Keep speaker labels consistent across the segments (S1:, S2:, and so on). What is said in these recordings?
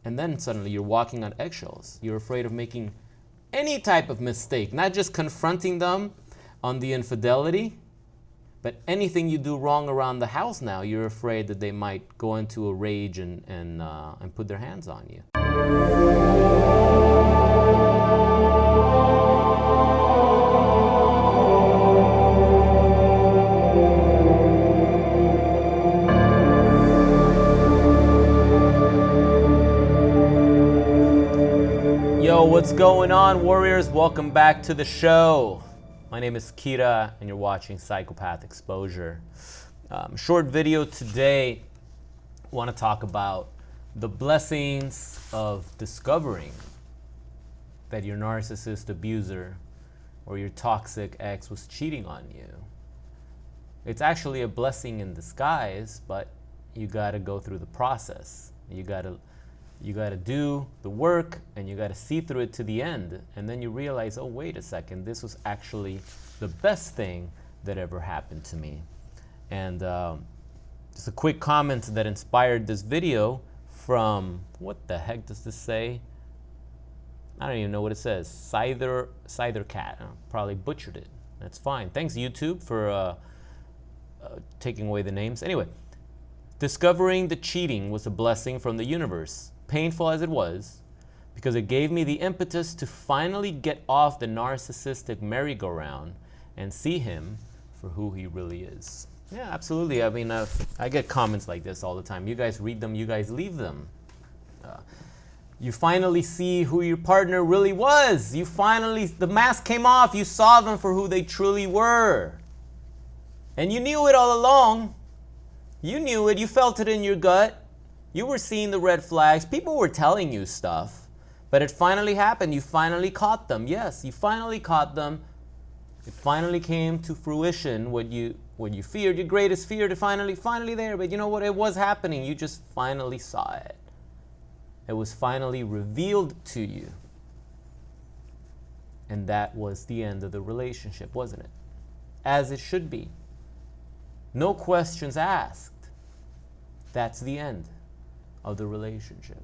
S1: And then suddenly you're walking on eggshells. You're afraid of making any type of mistake, not just confronting them on the infidelity, but anything you do wrong around the house now, you're afraid that they might go into a rage and put their hands on you. Yo, what's going on, warriors? Welcome back to the show. My name is Kira, and you're watching Psychopath Exposure. Short video today. I want to talk about the blessings of discovering that your narcissist abuser or your toxic ex was cheating on you. It's actually a blessing in disguise, but you got to go through the process. You got to do the work, and you got to see through it to the end. And then you realize, oh, wait a second, this was actually the best thing that ever happened to me. And just a quick comment that inspired this video from, what the heck does this say? I don't even know what it says. Cider Cat. I probably butchered it. That's fine. Thanks, YouTube, for taking away the names. Anyway, discovering the cheating was a blessing from the universe. Painful as it was, because it gave me the impetus to finally get off the narcissistic merry-go-round and see him for who he really is. Yeah, absolutely. I mean, I get comments like this all the time. You guys read them, you guys leave them. You finally see who your partner really was. The mask came off. You saw them for who they truly were. And you knew it all along. You knew it. You felt it in your gut. You were seeing the red flags. People were telling you stuff, but it finally happened. You finally caught them. Yes, you finally caught them. It finally came to fruition. What you feared, your greatest fear, to finally there. But you know what? It was happening. You just finally saw it. It was finally revealed to you. And that was the end of the relationship, wasn't it? As it should be. No questions asked. That's the end of the relationship.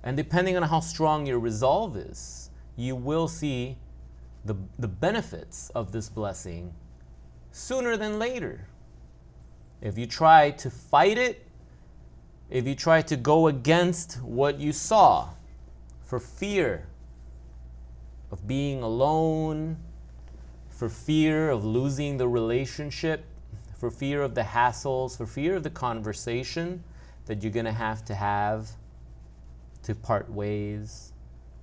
S1: And depending on how strong your resolve is, you will see the benefits of this blessing sooner than later. If you try to fight it, if you try to go against what you saw for fear of being alone, for fear of losing the relationship, for fear of the hassles, for fear of the conversation that you're going to have to part ways,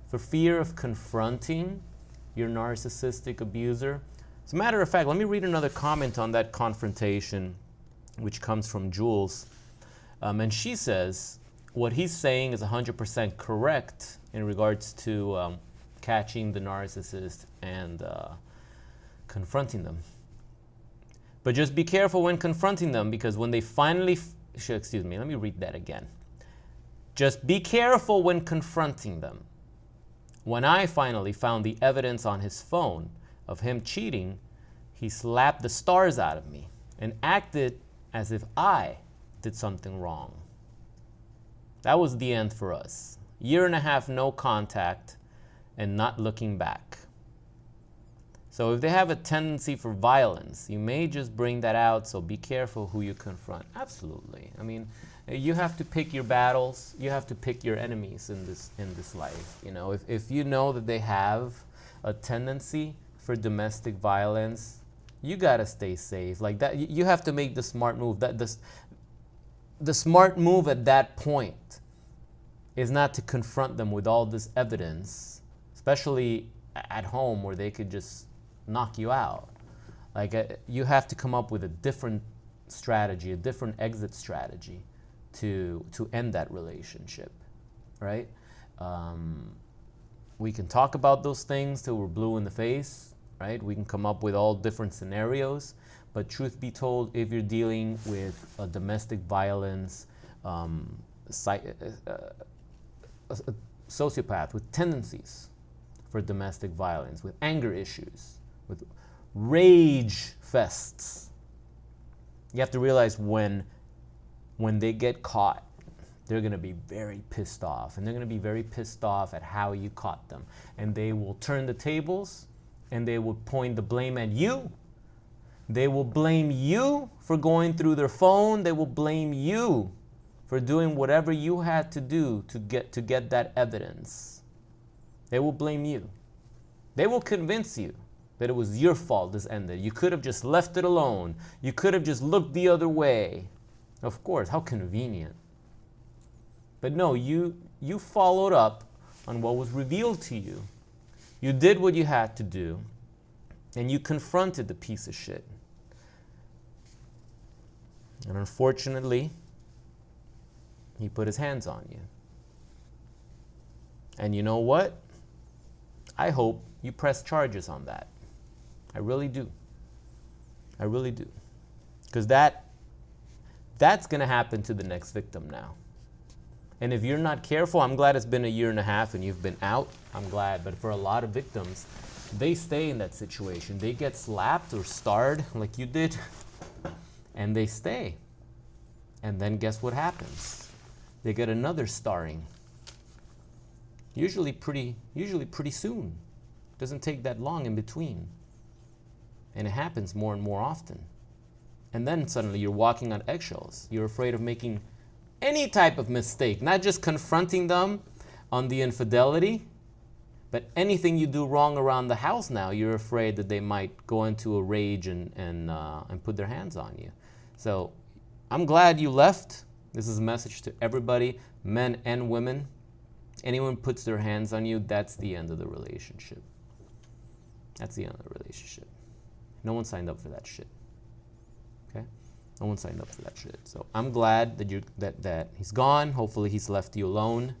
S1: for fear of confronting your narcissistic abuser. As a matter of fact, let me read another comment on that confrontation, which comes from Jules. And she says, what he's saying is 100% correct in regards to catching the narcissist and confronting them. But just be careful when confronting them, because when they finally excuse me, let me read that again. Just be careful when confronting them. When I finally found the evidence on his phone of him cheating, he slapped the stars out of me and acted as if I did something wrong. That was the end for us. 1.5 years, no contact, and not looking back. So if they have a tendency for violence, you may just bring that out, so be careful who you confront. Absolutely. I mean, you have to pick your battles. You have to pick your enemies in this life. You know, if you know that they have a tendency for domestic violence, you got to stay safe. Like that, you have to make the smart move. The smart move at that point is not to confront them with all this evidence, especially at home where they could just knock you out. Like you have to come up with a different strategy, a different exit strategy to end that relationship, right? We can talk about those things till we're blue in the face, right? We can come up with all different scenarios, but truth be told, if you're dealing with a domestic violence, a sociopath with tendencies for domestic violence, with anger issues, with rage fests. You have to realize when they get caught they're going to be very pissed off. And they're going to be very pissed off at how you caught them. And they will turn the tables and they will point the blame at you. They will blame you for going through their phone. They will blame you for doing whatever you had to do to get that evidence. They will blame you. They will convince you that it was your fault this ended. You could have just left it alone. You could have just looked the other way. Of course, how convenient. But no, you followed up on what was revealed to you. You did what you had to do, and you confronted the piece of shit. And unfortunately, he put his hands on you. And you know what? I hope you press charges on that. I really do. I really do. Because that's going to happen to the next victim now. And if you're not careful, I'm glad it's been 1.5 years and you've been out. I'm glad. But for a lot of victims, they stay in that situation. They get slapped or starred like you did, and they stay. And then guess what happens? They get another starring. Usually pretty soon. Doesn't take that long in between. And it happens more and more often. And then suddenly you're walking on eggshells. You're afraid of making any type of mistake, not just confronting them on the infidelity, but anything you do wrong around the house now, you're afraid that they might go into a rage and put their hands on you. So I'm glad you left. This is a message to everybody, men and women. Anyone puts their hands on you, that's the end of the relationship. That's the end of the relationship. No one signed up for that shit. Okay? No one signed up for that shit. So I'm glad that he's gone. Hopefully he's left you alone.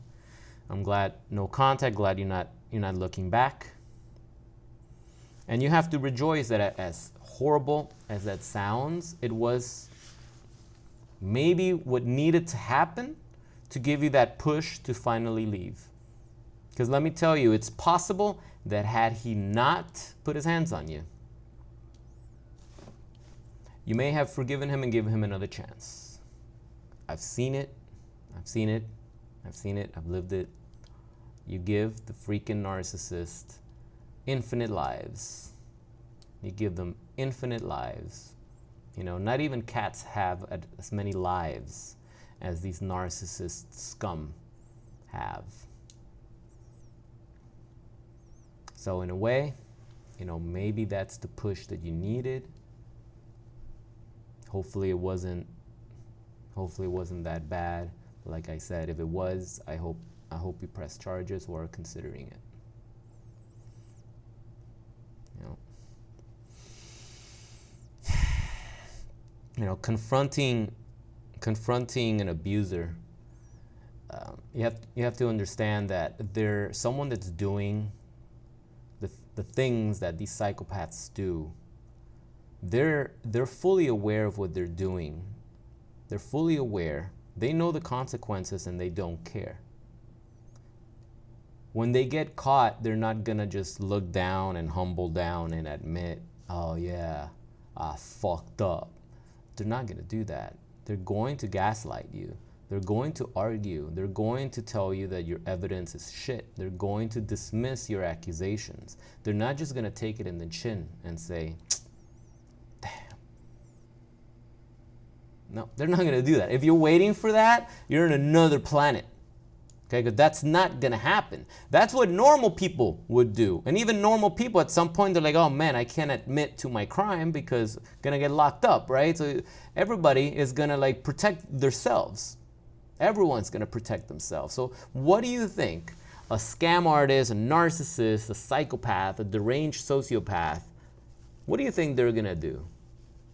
S1: I'm glad no contact. Glad you're not looking back. And you have to rejoice that as horrible as that sounds, it was maybe what needed to happen to give you that push to finally leave. Because let me tell you, it's possible that had he not put his hands on you, you may have forgiven him and given him another chance. I've seen it. I've seen it. I've seen it. I've lived it. You give the freaking narcissist infinite lives. You give them infinite lives. You know, not even cats have as many lives as these narcissist scum have. So in a way, you know, maybe that's the push that you needed. Hopefully it wasn't that bad. Like I said, if it was, I hope you press charges or are considering it. You know, confronting an abuser, you have to understand that there's someone that's doing the things that these psychopaths do. They're fully aware of what they're doing. They're fully aware. They know the consequences and they don't care. When they get caught, they're not gonna just look down and humble down and admit, oh yeah, I fucked up. They're not gonna do that. They're going to gaslight you. They're going to argue. They're going to tell you that your evidence is shit. They're going to dismiss your accusations. They're not just gonna take it in the chin and say, damn. No, they're not gonna do that. If you're waiting for that, you're in another planet. Okay, because that's not gonna happen. That's what normal people would do. And even normal people at some point, they're like, oh man, I can't admit to my crime because I'm gonna get locked up, right? So everybody is gonna like protect themselves. Everyone's gonna protect themselves. So what do you think a scam artist, a narcissist, a psychopath, a deranged sociopath, what do you think they're gonna do?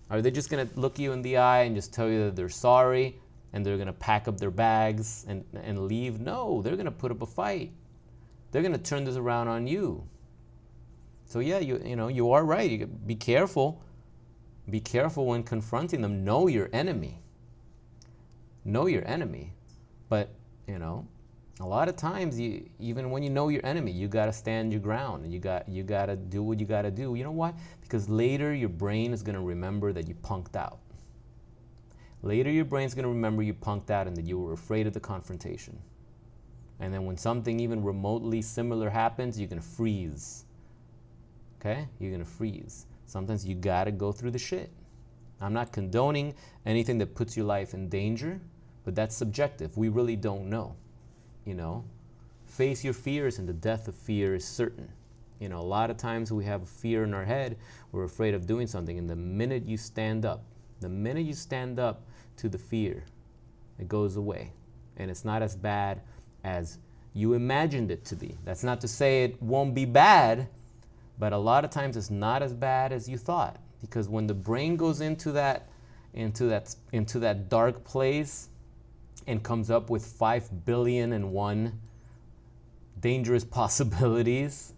S1: Are they just gonna look you in the eye and just tell you that they're sorry and they're gonna pack up their bags and leave? No, they're gonna put up a fight. They're gonna turn this around on you. So yeah, you are right. You be careful. Be careful when confronting them. Know your enemy. Know your enemy. But a lot of times, even when you know your enemy, you gotta stand your ground. You gotta do what you gotta do. You know why? Because later your brain is gonna remember that you punked out. Later, your brain's going to remember you punked out and that you were afraid of the confrontation. And then when something even remotely similar happens, you're going to freeze. Okay? You're going to freeze. Sometimes you got to go through the shit. I'm not condoning anything that puts your life in danger, but that's subjective. We really don't know. You know? Face your fears, and the death of fear is certain. You know, a lot of times we have fear in our head, we're afraid of doing something, and the minute you stand up to the fear, it goes away. And it's not as bad as you imagined it to be. That's not to say it won't be bad, but a lot of times it's not as bad as you thought. Because when the brain goes into that dark place and comes up with 5,000,000,001 dangerous possibilities,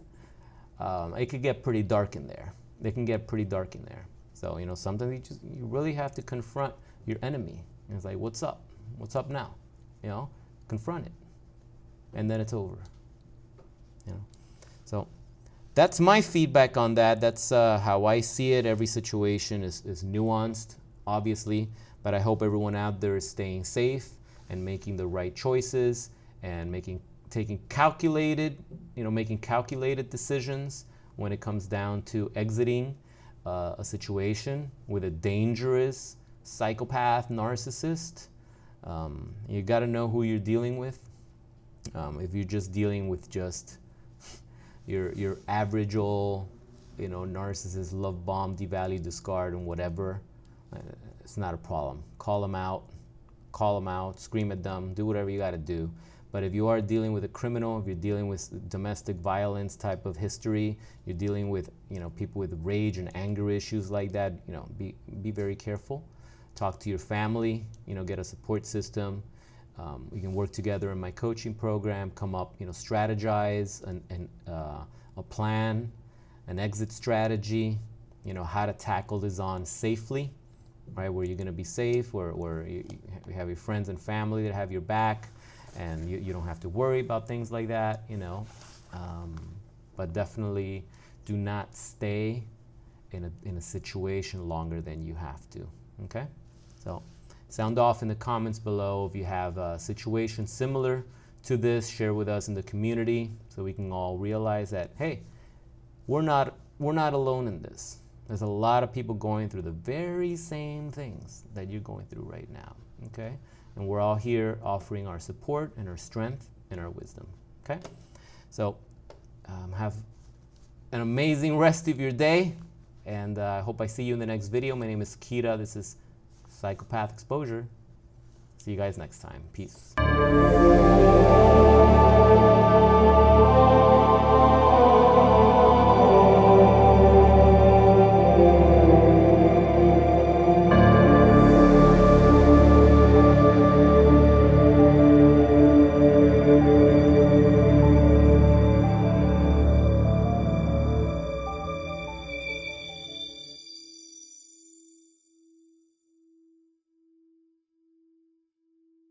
S1: it could get pretty dark in there. It can get pretty dark in there. So, you know, sometimes you really have to confront your enemy. And it's like, what's up? What's up now? You know, confront it. And then it's over. You know, so that's my feedback on that. That's how I see it. Every situation is nuanced, obviously, but I hope everyone out there is staying safe and making the right choices and making calculated decisions when it comes down to exiting a situation with a dangerous psychopath, narcissist. You got to know who you're dealing with. If you're just dealing with just your average old, you know, narcissist, love bomb, devalue, discard, and whatever, it's not a problem. Call them out, scream at them, do whatever you got to do. But if you are dealing with a criminal, if you're dealing with domestic violence type of history, you're dealing with, you know, people with rage and anger issues like that, you know, be very careful. Talk to your family, you know, get a support system. We can work together in my coaching program, come up, you know, strategize a plan, an exit strategy, you know, how to tackle this on safely, right? Where you're going to be safe, where you have your friends and family that have your back, and you don't have to worry about things like that, you know. But definitely do not stay in a situation longer than you have to, okay? So sound off in the comments below if you have a situation similar to this. Share with us in the community so we can all realize that, hey, we're not alone in this. There's a lot of people going through the very same things that you're going through right now, okay? And we're all here offering our support and our strength and our wisdom, okay? So have an amazing rest of your day, and I hope I see you in the next video. My name is Kira. This is Psychopath Exposure. See you guys next time. Peace.